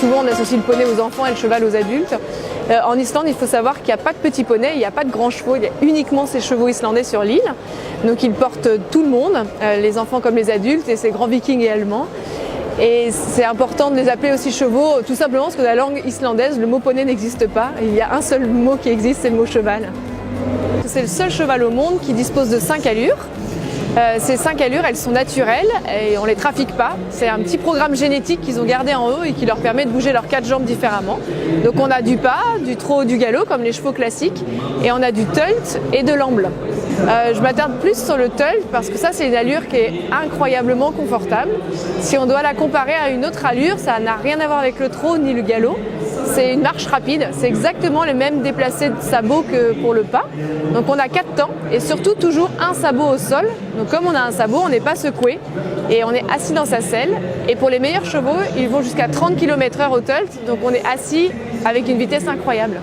souvent on associe le poney aux enfants et le cheval aux adultes. En Islande, il faut savoir qu'il n'y a pas de petits poneys, il n'y a pas de grands chevaux, il y a uniquement ces chevaux islandais sur l'île. Donc ils portent tout le monde, les enfants comme les adultes et ces grands vikings et allemands. Et c'est important de les appeler aussi chevaux, tout simplement parce que dans la langue islandaise, le mot poney n'existe pas. Il y a un seul mot qui existe, c'est le mot cheval. C'est le seul cheval au monde qui dispose de 5 allures. Ces 5 allures, elles sont naturelles et on ne les trafique pas. C'est un petit programme génétique qu'ils ont gardé en eux et qui leur permet de bouger leurs 4 jambes différemment. Donc on a du pas, du trot, du galop comme les chevaux classiques et on a du tölt et de l'amble. Je m'attarde plus sur le tölt parce que ça c'est une allure qui est incroyablement confortable. Si on doit la comparer à une autre allure, ça n'a rien à voir avec le trot ni le galop. C'est une marche rapide, c'est exactement le même déplacé de sabot que pour le pas. Donc on a 4 temps et surtout toujours un sabot au sol. Donc comme on a un sabot, on n'est pas secoué et on est assis dans sa selle. Et pour les meilleurs chevaux, ils vont jusqu'à 30 km/h au tölt, donc on est assis avec une vitesse incroyable.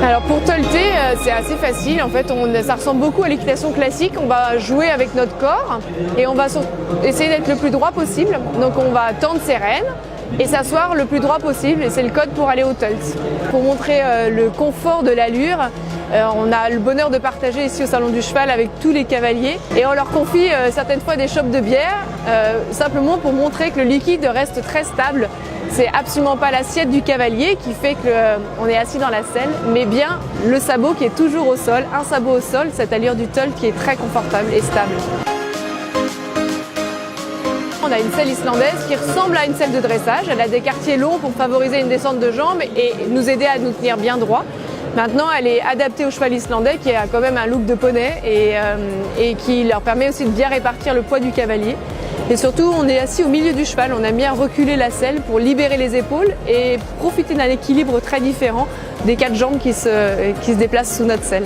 Alors pour tölter, c'est assez facile. En fait, ça ressemble beaucoup à l'équitation classique. On va jouer avec notre corps et on va essayer d'être le plus droit possible. Donc on va tendre ses rênes et s'asseoir le plus droit possible. Et c'est le code pour aller au tölt. Pour montrer le confort de l'allure, on a le bonheur de partager ici au Salon du Cheval avec tous les cavaliers. Et on leur confie certaines fois des chopes de bière, simplement pour montrer que le liquide reste très stable. C'est absolument pas l'assiette du cavalier qui fait qu'on est assis dans la selle, mais bien le sabot qui est toujours au sol, un sabot au sol, cette allure du tölt qui est très confortable et stable. On a une selle islandaise qui ressemble à une selle de dressage. Elle a des quartiers longs pour favoriser une descente de jambes et nous aider à nous tenir bien droit. Maintenant, elle est adaptée au cheval islandais qui a quand même un look de poney et qui leur permet aussi de bien répartir le poids du cavalier. Et surtout, on est assis au milieu du cheval, on aime bien reculer la selle pour libérer les épaules et profiter d'un équilibre très différent des 4 jambes qui se déplacent sous notre selle.